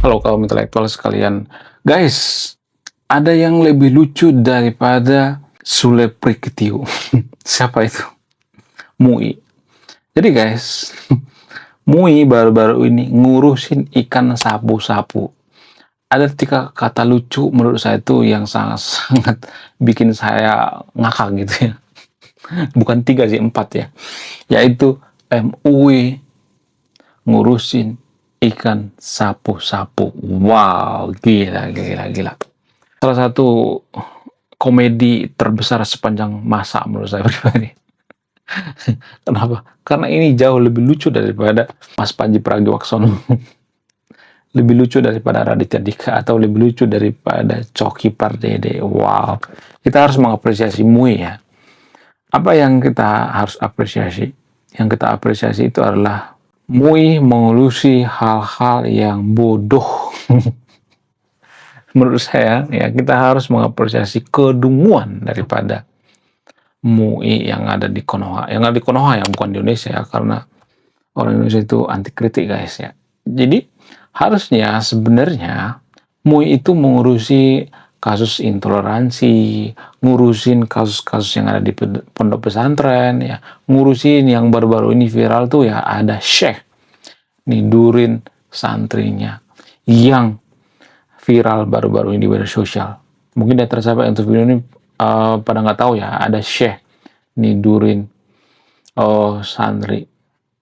Halo kaum intelektual sekalian. Guys, ada yang lebih lucu daripada Sule Prikitiu. Siapa itu? Mui. Jadi guys, Mui baru-baru ini ngurusin ikan sapu-sapu. Ada 3 kata lucu menurut saya itu yang sangat-sangat bikin saya ngakak gitu ya. Bukan 3 sih, 4 ya. Yaitu MUI ngurusin ikan sapu-sapu. Wow, gila, gila, gila. Salah satu komedi terbesar sepanjang masa menurut saya pribadi. Kenapa? Karena ini jauh lebih lucu daripada Mas Panji Pragiwaksono, lebih lucu daripada Raditya Dika, atau lebih lucu daripada Coki Pardede. Wow, kita harus mengapresiasi Mui ya. Apa yang kita harus apresiasi? Yang kita apresiasi itu adalah Mui mengurusi hal-hal yang bodoh. Menurut saya ya, kita harus mengapresiasi kedunguan daripada MUI yang ada di Konoha. Yang ada di Konoha ya, bukan di Indonesia ya, karena orang Indonesia itu anti kritik guys ya. Jadi harusnya sebenarnya MUI itu mengurusi kasus intoleransi, ngurusin kasus-kasus yang ada di pondok pesantren ya, ngurusin yang baru-baru ini viral tuh ya, ada Syekh nidurin santrinya yang viral baru-baru ini di media sosial. Mungkin di antara sahabat yang video ini pada nggak tahu ya, ada Syekh nidurin santri.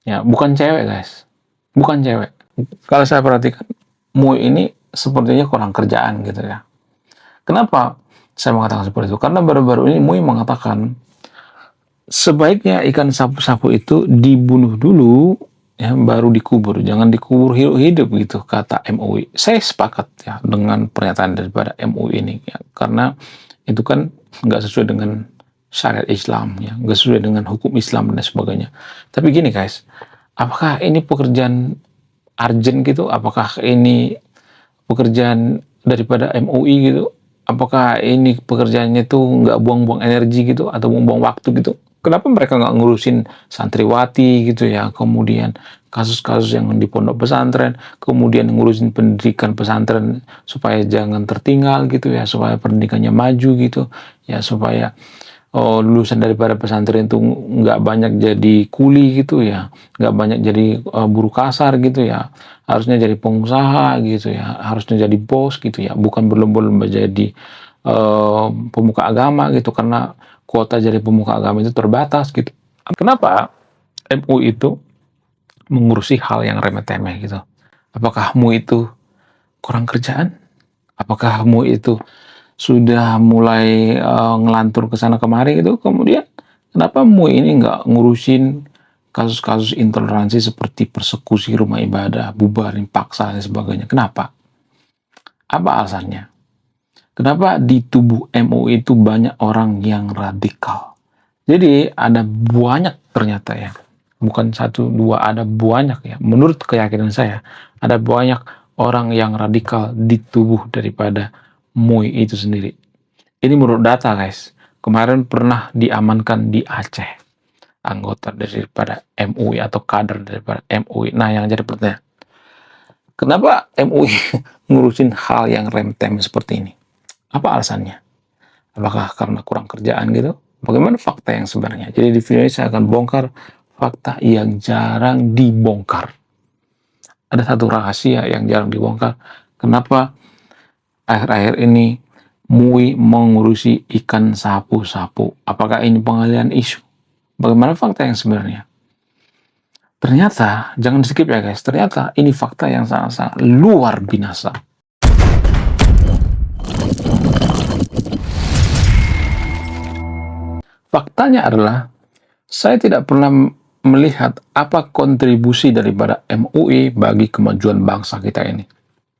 Ya, bukan cewek guys, bukan cewek. Kalau saya perhatikan, Mui ini sepertinya kurang kerjaan gitu ya. Kenapa saya mengatakan seperti itu? Karena baru-baru ini Mui mengatakan sebaiknya ikan sapu-sapu itu dibunuh dulu ya, baru dikubur, jangan dikubur hidup-hidup gitu, kata MUI. Saya sepakat ya dengan pernyataan daripada MUI ini ya, karena itu kan nggak sesuai dengan syariat Islam ya, nggak sesuai dengan hukum Islam dan sebagainya. Tapi gini guys, apakah ini pekerjaan urgent gitu? Apakah ini pekerjaan daripada MUI gitu? Apakah ini pekerjaannya tuh nggak buang-buang energi gitu atau buang-buang waktu gitu? Kenapa mereka nggak ngurusin santriwati gitu ya, kemudian kasus-kasus yang di pondok pesantren, kemudian ngurusin pendidikan pesantren supaya jangan tertinggal gitu ya, supaya pendidikannya maju gitu ya, supaya lulusan daripada pesantren itu nggak banyak jadi kuli gitu ya, nggak banyak jadi buruh kasar gitu ya, harusnya jadi pengusaha gitu ya, harusnya jadi bos gitu ya, bukan berlomba-lomba jadi pemuka agama gitu, karena kuota jadi pemuka agama itu terbatas gitu. Kenapa MUI itu mengurusi hal yang remeh-temeh gitu? Apakah MUI itu kurang kerjaan? Apakah MUI itu sudah mulai ngelantur ke sana kemari gitu? Kemudian kenapa MUI ini nggak ngurusin kasus-kasus intoleransi seperti persekusi rumah ibadah, bubarin paksa dan sebagainya? Kenapa? Apa alasannya? Kenapa di tubuh MUI itu banyak orang yang radikal? Jadi ada banyak ternyata ya, bukan satu dua, ada banyak ya. Menurut keyakinan saya, ada banyak orang yang radikal di tubuh daripada MUI itu sendiri. Ini menurut data guys. Kemarin pernah diamankan di Aceh anggota daripada MUI atau kader daripada MUI. Nah yang jadi pertanyaan, kenapa MUI ngurusin hal yang remtem seperti ini? Apa alasannya? Apakah karena kurang kerjaan gitu? Bagaimana fakta yang sebenarnya? Jadi di video ini saya akan bongkar fakta yang jarang dibongkar. Ada satu rahasia yang jarang dibongkar. Kenapa akhir-akhir ini MUI mengurusi ikan sapu-sapu? Apakah ini pengalihan isu? Bagaimana fakta yang sebenarnya? Ternyata, jangan skip ya guys, ternyata ini fakta yang sangat-sangat luar binasa. Faktanya adalah, saya tidak pernah melihat apa kontribusi daripada MUI bagi kemajuan bangsa kita ini.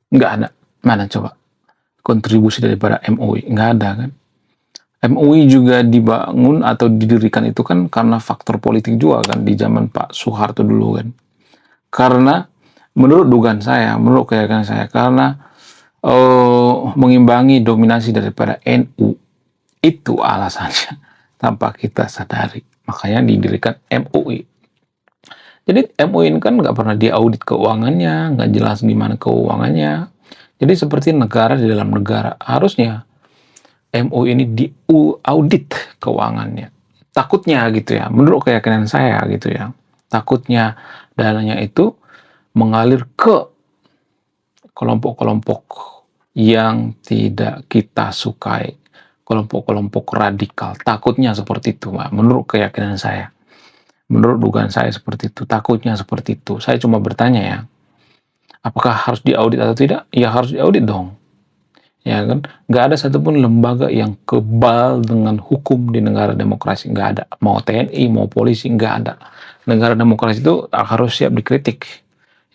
Nggak ada. Mana coba? Kontribusi daripada MUI. Nggak ada kan? MUI juga dibangun atau didirikan itu kan karena faktor politik juga kan, di zaman Pak Soeharto dulu kan. Karena menurut dugaan saya, menurut keyakinan saya, karena mengimbangi dominasi daripada NU. Itu alasannya tanpa kita sadari. Makanya didirikan MUI. Jadi MUI ini kan nggak pernah diaudit keuangannya, nggak jelas gimana keuangannya. Jadi seperti negara di dalam negara, harusnya MUI ini diaudit keuangannya. Takutnya gitu ya, menurut keyakinan saya gitu ya, takutnya dananya itu mengalir ke kelompok-kelompok yang tidak kita sukai, kelompok-kelompok radikal. Takutnya seperti itu, Pak, menurut keyakinan saya. Menurut dugaan saya seperti itu, takutnya seperti itu. Saya cuma bertanya ya, apakah harus diaudit atau tidak? Ya harus diaudit dong. Ya kan? Nggak ada satupun lembaga yang kebal dengan hukum di negara demokrasi. Nggak ada. Mau TNI, mau polisi, nggak ada. Negara demokrasi itu harus siap dikritik.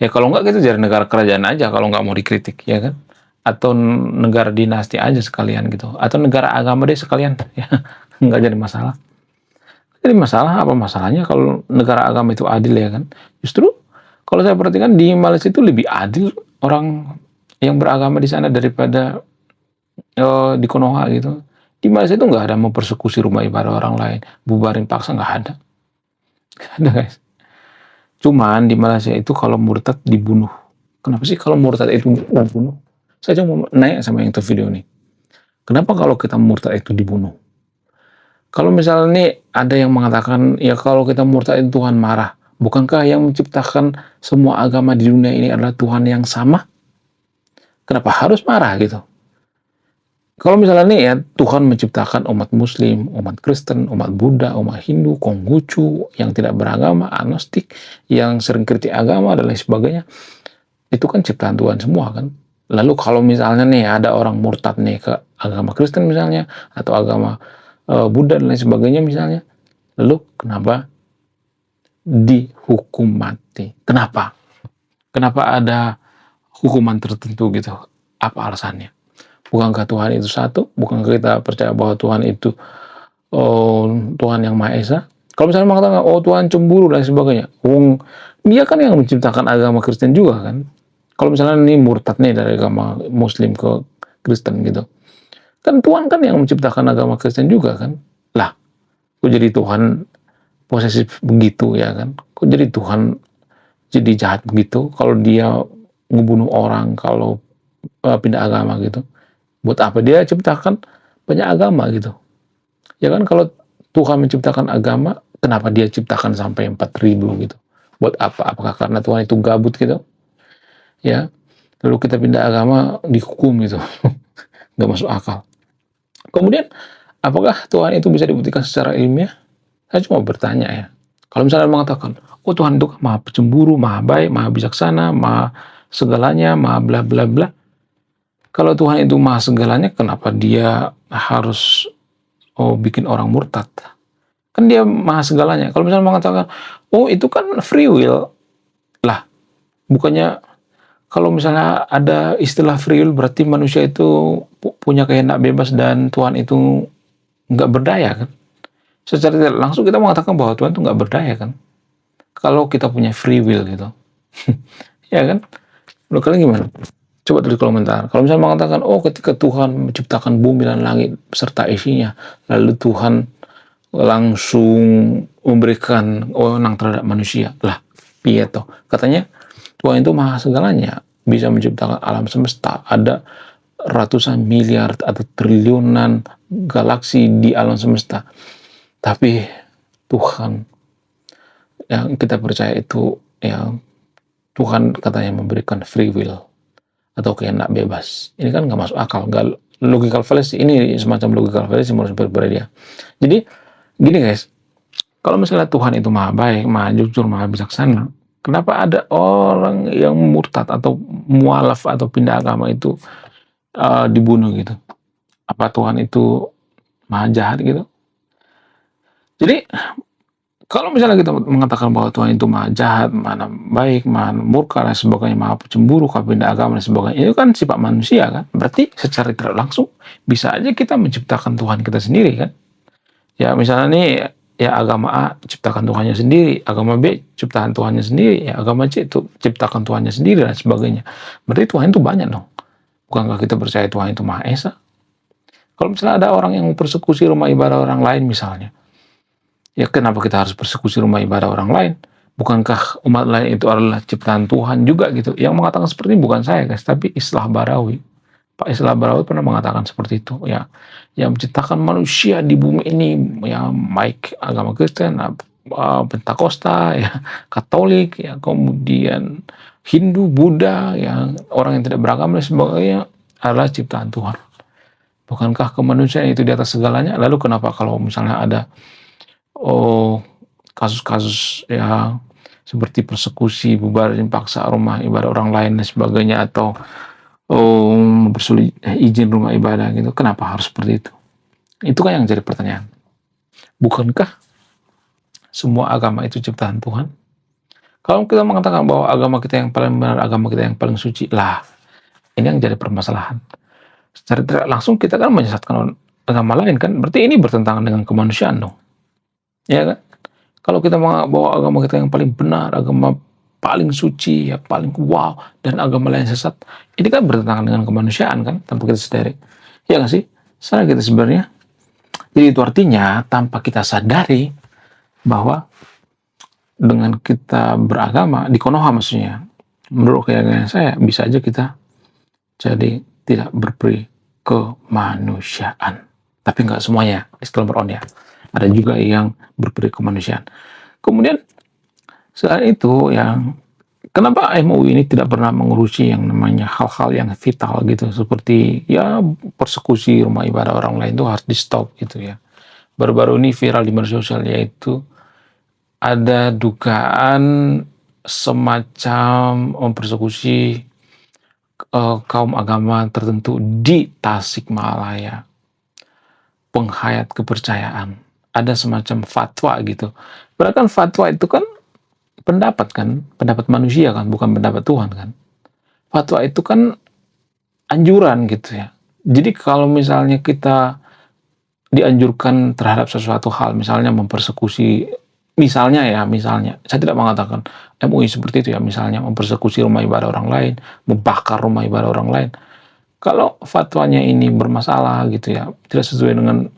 Ya kalau nggak kita jadi negara kerajaan aja kalau nggak mau dikritik, ya kan? Atau negara dinasti aja sekalian gitu. Atau negara agama deh sekalian. Ya, nggak jadi masalah. Jadi masalah apa masalahnya kalau negara agama itu adil, ya kan? Justru kalau saya perhatikan di Malaysia itu lebih adil orang yang beragama di sana daripada di Konoha gitu. Di Malaysia itu nggak ada mempersekusi rumah ibadah orang lain, bubarin paksa, nggak ada. Nggak ada, guys. Cuman di Malaysia itu kalau murtad dibunuh. Kenapa sih kalau murtad itu dibunuh? Saya cuma mau nanya sama yang itu video nih. Kenapa kalau kita murtad itu dibunuh? Kalau misalnya nih ada yang mengatakan, ya kalau kita murtad itu Tuhan marah. Bukankah yang menciptakan semua agama di dunia ini adalah Tuhan yang sama? Kenapa harus marah gitu? Kalau misalnya nih ya, Tuhan menciptakan umat Muslim, umat Kristen, umat Buddha, umat Hindu, Konghucu, yang tidak beragama, agnostik, yang sering kritik agama, dan lain sebagainya. Itu kan ciptaan Tuhan semua kan. Lalu kalau misalnya nih ada orang murtad nih ke agama Kristen misalnya, atau agama Buddha dan lain sebagainya misalnya, lalu kenapa dihukum mati? Kenapa? Kenapa ada hukuman tertentu gitu? Apa alasannya? Bukankah Tuhan itu satu? Bukankah kita percaya bahwa Tuhan itu Tuhan yang Maha Esa? Kalau misalnya mengatakan, oh Tuhan cemburu dan sebagainya, dia kan yang menciptakan agama Kristen juga kan? Kalau misalnya ini murtad nih dari agama Muslim ke Kristen gitu, kan Tuhan kan yang menciptakan agama Kristen juga kan? Lah, kok jadi Tuhan posesif begitu ya kan? Kok jadi Tuhan jadi jahat begitu kalau dia ngebunuh orang, kalau pindah agama gitu? Buat apa dia ciptakan banyak agama gitu? Ya kan kalau Tuhan menciptakan agama, kenapa dia ciptakan sampai 4.000 gitu? Buat apa? Apakah karena Tuhan itu gabut gitu? Ya, lalu kita pindah agama dihukum gitu. Nggak masuk akal. Kemudian, apakah Tuhan itu bisa dibuktikan secara ilmiah? Saya cuma bertanya ya. Kalau misalnya mengatakan, oh Tuhan itu maha cemburu, maha baik, maha bijaksana, maha segalanya, maha bla bla bla. Kalau Tuhan itu maha segalanya, kenapa dia harus bikin orang murtad? Kan dia maha segalanya. Kalau misalnya mengatakan, oh itu kan free will. Lah, bukannya kalau misalnya ada istilah free will, berarti manusia itu punya kehendak bebas dan Tuhan itu nggak berdaya kan? Secara tidak langsung kita mengatakan bahwa Tuhan itu nggak berdaya kan? Kalau kita punya free will gitu. Ya kan? Menurut kalian gimana? Coba tulis komentar. Kalau misalnya mengatakan, oh ketika Tuhan menciptakan bumi dan langit beserta isinya, lalu Tuhan langsung memberikan wewenang terhadap manusia. Lah, piye toh? Katanya Tuhan itu maha segalanya, bisa menciptakan alam semesta. Ada ratusan miliar atau triliunan galaksi di alam semesta. Tapi Tuhan yang kita percaya itu ya Tuhan katanya memberikan free will atau kehendak bebas. Ini kan nggak masuk akal, nggak logical fallacy. Ini semacam logical fallacy menurut dia. Jadi gini guys, kalau misalnya Tuhan itu maha baik, maha jujur, maha bijaksana, kenapa ada orang yang murtad atau mualaf atau pindah agama itu dibunuh gitu? Apa Tuhan itu maha jahat gitu? Jadi kalau misalnya kita mengatakan bahwa Tuhan itu maha jahat, maha baik, maha murka dan sebagainya, maha cemburu, pindah agama dan sebagainya, itu kan sifat manusia kan? Berarti secara tidak langsung bisa aja kita menciptakan Tuhan kita sendiri kan? Ya misalnya nih, ya agama A ciptakan Tuhannya sendiri, agama B ciptakan Tuhannya sendiri, ya agama C itu ciptakan Tuhannya sendiri dan sebagainya. Berarti Tuhan itu banyak dong. Bukankah kita percaya Tuhan itu Maha Esa? Kalau misalnya ada orang yang mempersekusi rumah ibadah orang lain misalnya, ya kenapa kita harus persekusi rumah ibadah orang lain? Bukankah umat lain itu adalah ciptaan Tuhan juga gitu? Yang mengatakan seperti ini bukan saya guys, tapi Islah Barawi. Pak Islah Barawi pernah mengatakan seperti itu ya. Yang menciptakan manusia di bumi ini ya, baik agama Kristen, Pentakosta, ya, Katolik, ya, kemudian Hindu, Buddha, yang orang yang tidak beragama dan sebagainya adalah ciptaan Tuhan. Bukankah kemanusiaan itu di atas segalanya? Lalu kenapa kalau misalnya ada kasus-kasus ya seperti persekusi, bubarin paksa rumah ibadah orang lain dan sebagainya, atau mempersulit izin rumah ibadah gitu, kenapa harus seperti itu? Itu kan yang jadi pertanyaan. Bukankah semua agama itu ciptaan Tuhan? Kalau kita mengatakan bahwa agama kita yang paling benar, agama kita yang paling suci, lah ini yang jadi permasalahan. Secara tidak langsung kita kan menyesatkan agama lain kan, berarti ini bertentangan dengan kemanusiaan dong. Ya kan? Kalau kita bawa agama kita yang paling benar, agama paling suci, ya paling wow, dan agama lain sesat, ini kan bertentangan dengan kemanusiaan kan, tanpa kita sadari. Ya nggak sih? Sana kita sebenarnya. Jadi itu artinya tanpa kita sadari bahwa dengan kita beragama di Konoha, maksudnya, menurut keyakinan saya, bisa aja kita jadi tidak berperi kemanusiaan. Tapi nggak semuanya, disclaimer on ya. Ada juga yang berperi kemanusiaan. Kemudian selain itu, yang kenapa MUI ini tidak pernah mengurusi yang namanya hal-hal yang vital gitu, seperti ya persekusi rumah ibadah orang lain itu harus di stop gitu ya. Baru-baru ini viral di media sosial, yaitu ada dugaan semacam mempersekusi kaum agama tertentu di Tasikmalaya, penghayat kepercayaan. Ada semacam fatwa gitu. Padahal kan fatwa itu kan pendapat manusia kan, bukan pendapat Tuhan kan. Fatwa itu kan anjuran gitu ya. Jadi kalau misalnya kita dianjurkan terhadap sesuatu hal, misalnya mempersekusi, misalnya, saya tidak mengatakan MUI seperti itu ya, misalnya mempersekusi rumah ibadah orang lain, membakar rumah ibadah orang lain. Kalau fatwanya ini bermasalah gitu ya, tidak sesuai dengan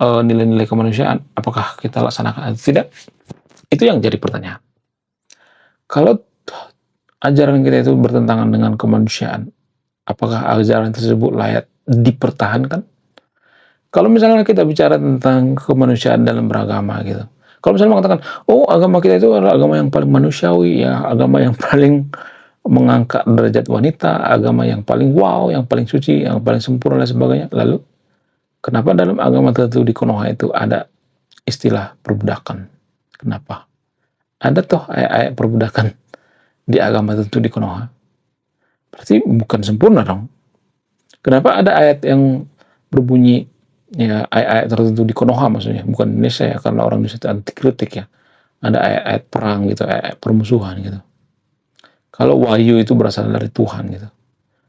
nilai-nilai kemanusiaan, apakah kita laksanakan atau tidak? Itu yang jadi pertanyaan. Kalau ajaran kita itu bertentangan dengan kemanusiaan, apakah ajaran tersebut layak dipertahankan? Kalau misalnya kita bicara tentang kemanusiaan dalam beragama gitu, kalau misalnya mengatakan, oh agama kita itu adalah agama yang paling manusiawi, ya agama yang paling mengangkat derajat wanita, agama yang paling wow, yang paling suci, yang paling sempurna dan sebagainya, lalu kenapa dalam agama tertentu di Konoha itu ada istilah perbudakan? Kenapa? Ada toh ayat-ayat perbudakan di agama tertentu di Konoha. Berarti bukan sempurna dong. Kenapa ada ayat yang berbunyi, ya ayat-ayat tertentu di Konoha maksudnya, bukan Indonesia ya, karena orang Indonesia itu anti kritik ya. Ada ayat-ayat perang gitu, ayat-ayat permusuhan gitu. Kalau wahyu itu berasal dari Tuhan gitu.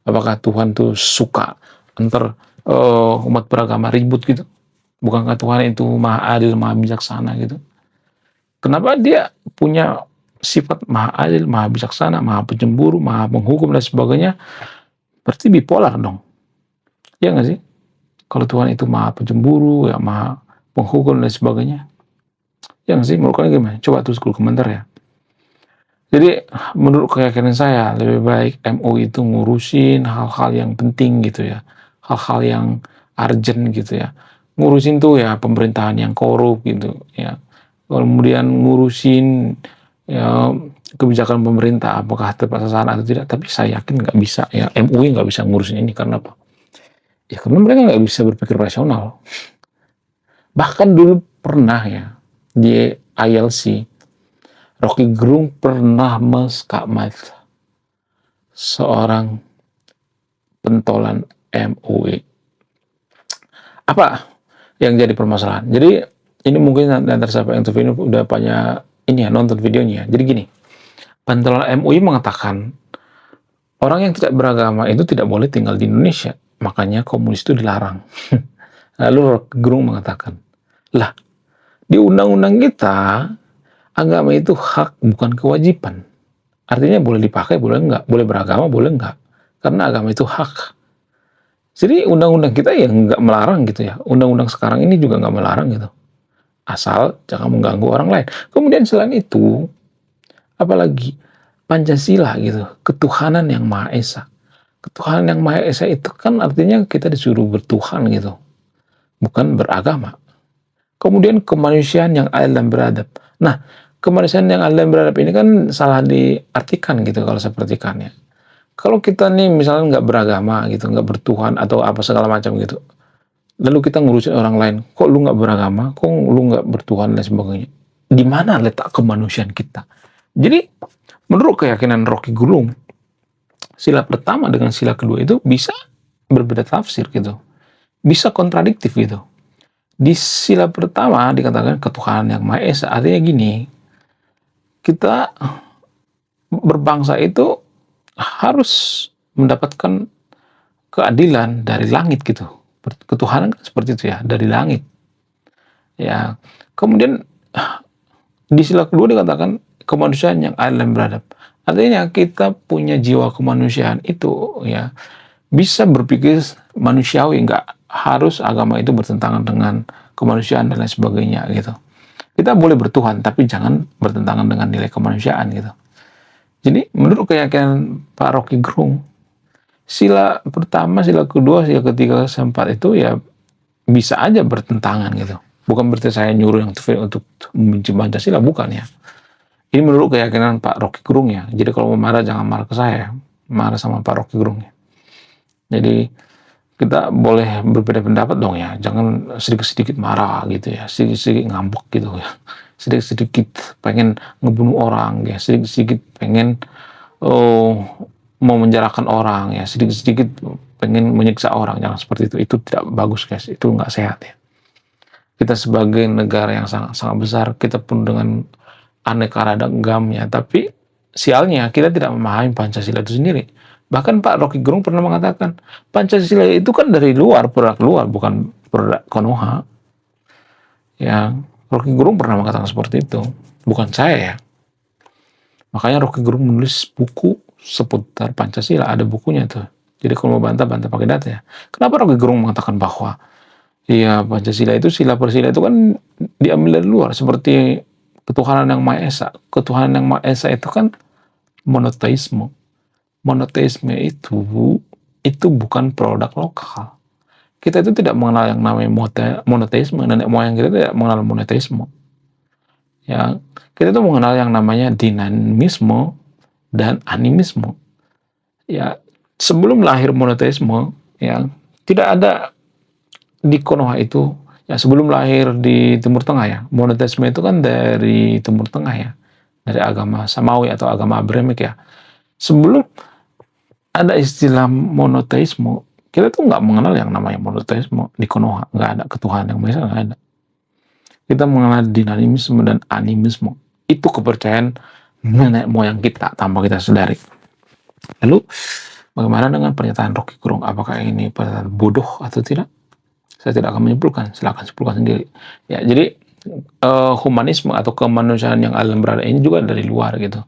Apakah Tuhan tuh suka antar umat beragama ribut gitu? Bukankah Tuhan itu maha adil, maha bijaksana gitu? Kenapa dia punya sifat maha adil, maha bijaksana, maha pencemburu, maha menghukum dan sebagainya? Berarti bipolar dong. Ya nggak sih? Kalau Tuhan itu maha pencemburu, ya maha penghukum dan sebagainya. Ya nggak sih? Menurut kalian gimana? Coba tulis dulu komentar ya. Jadi menurut keyakinan saya, lebih baik MUI itu ngurusin hal-hal yang penting gitu ya. Hal-hal yang urgent gitu ya. Ngurusin tuh ya pemerintahan yang korup gitu ya. Kemudian ngurusin ya kebijakan pemerintah, apakah tepat sasaran atau tidak. Tapi saya yakin nggak bisa ya, MUI nggak bisa ngurusin ini. Karena apa? Ya karena mereka nggak bisa berpikir rasional. Bahkan dulu pernah ya, di ILC, Rocky Gerung pernah meskakmat seorang pentolan MUI. Apa yang jadi permasalahan? Jadi ini mungkin antara siapa yang ini udah banyak ini ya, nonton videonya. Jadi gini, pentolan MUI mengatakan orang yang tidak beragama itu tidak boleh tinggal di Indonesia. Makanya komunis itu dilarang. Lalu Rocky Gerung mengatakan, lah di undang-undang kita agama itu hak, bukan kewajiban. Artinya boleh dipakai, boleh enggak. Boleh beragama, boleh enggak. Karena agama itu hak. Jadi undang-undang kita ya enggak melarang gitu ya. Undang-undang sekarang ini juga enggak melarang gitu. Asal jangan mengganggu orang lain. Kemudian selain itu, apalagi Pancasila gitu, ketuhanan yang Maha Esa. Ketuhanan yang Maha Esa itu kan artinya kita disuruh bertuhan gitu, bukan beragama. Kemudian kemanusiaan yang adil dan beradab. Nah, kemanusiaan yang adil dan beradab ini kan salah diartikan gitu kalau saya perhatikannya. Kalau kita nih misalnya nggak beragama gitu, nggak bertuhan atau apa segala macam gitu, lalu kita ngurusin orang lain, kok lu nggak beragama, kok lu nggak bertuhan dan sebagainya. Di mana letak kemanusiaan kita? Jadi, menurut keyakinan Rocky Gerung, sila pertama dengan sila kedua itu bisa berbeda tafsir gitu, bisa kontradiktif gitu. Di sila pertama dikatakan ketuhanan yang Maha Esa, artinya gini, kita berbangsa itu harus mendapatkan keadilan dari langit gitu. Ketuhanan kan seperti itu ya, dari langit. Ya, kemudian di sila kedua dikatakan kemanusiaan yang adil dan beradab. Artinya kita punya jiwa kemanusiaan itu ya bisa berpikir manusiawi, nggak harus agama itu bertentangan dengan kemanusiaan dan lain sebagainya gitu. Kita boleh bertuhan tapi jangan bertentangan dengan nilai kemanusiaan gitu. Jadi menurut keyakinan Pak Rocky Gerung, sila pertama, sila kedua, sila ketiga, keempat itu ya bisa aja bertentangan gitu. Bukan berarti saya nyuruh yang untuk membenci Pancasila, bukan ya. Ini menurut keyakinan Pak Rocky Gerung ya. Jadi kalau mau marah jangan marah ke saya, marah sama Pak Rocky Gerung ya. Jadi kita boleh berbeda pendapat dong ya, jangan sedikit-sedikit marah gitu ya, sedikit-sedikit ngambek gitu ya, sedikit-sedikit pengen ngebunuh orang ya, sedikit-sedikit pengen memenjarakan orang ya, sedikit-sedikit pengen menyiksa orang, jangan seperti itu tidak bagus guys, itu nggak sehat ya. Kita sebagai negara yang sangat besar, kita pun dengan aneka ragamnya, tapi sialnya kita tidak memahami Pancasila itu sendiri. Bahkan Pak Rocky Gerung pernah mengatakan, Pancasila itu kan dari luar, produk luar, bukan produk Konoha. Ya, Rocky Gerung pernah mengatakan seperti itu, bukan saya ya. Makanya Rocky Gerung menulis buku seputar Pancasila, ada bukunya tuh. Jadi kalau mau bantah pakai data ya. Kenapa Rocky Gerung mengatakan bahwa ya Pancasila itu sila per sila itu kan diambil dari luar, seperti ketuhanan yang Maha Esa. Ketuhanan yang Maha Esa itu kan monoteisme. Monoteisme itu bukan produk lokal. Kita itu tidak mengenal yang namanya monoteisme, nenek moyang kita tidak mengenal monoteisme. Ya, kita itu mengenal yang namanya dinamisme dan animisme. Ya, sebelum lahir monoteisme, ya tidak ada di Konoha itu. Ya, sebelum lahir di Timur Tengah ya, monoteisme itu kan dari Timur Tengah ya, dari agama Samawi atau agama Abrahamic ya. Sebelum ada istilah monoteisme, kita tuh nggak mengenal yang namanya monoteisme di Konoha, nggak ada ketuhanan yang Maha Esa, nggak ada. Kita mengenal dinamisme dan animisme, itu kepercayaan nenek moyang kita tanpa kita sadari. Lalu bagaimana dengan pernyataan Rocky Gerung? Apakah ini pernyataan bodoh atau tidak? Saya tidak akan menyimpulkan, silakan simpulkan sendiri. Ya, jadi humanisme atau kemanusiaan yang adil dan beradab ini juga dari luar gitu.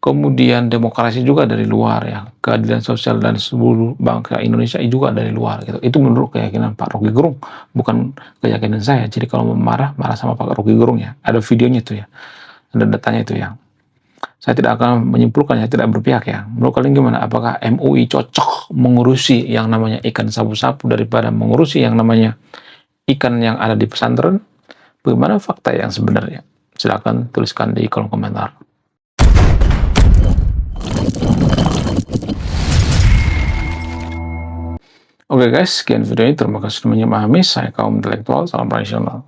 Kemudian demokrasi juga dari luar ya, keadilan sosial dan seluruh bangsa Indonesia juga dari luar gitu. Itu menurut keyakinan Pak Rocky Gerung, bukan keyakinan saya. Jadi kalau mau marah sama Pak Rocky Gerung ya, ada videonya tuh ya, ada datanya itu ya. Saya tidak akan menyimpulkan ya, tidak berpihak ya. Menurut kalian gimana? Apakah MUI cocok mengurusi yang namanya ikan sapu-sapu daripada mengurusi yang namanya ikan yang ada di pesantren? Bagaimana fakta yang sebenarnya? Silakan tuliskan di kolom komentar. Oke guys, sekian video ini. Terima kasih sudah memahami. Saya kaum intelektual, salam rasional.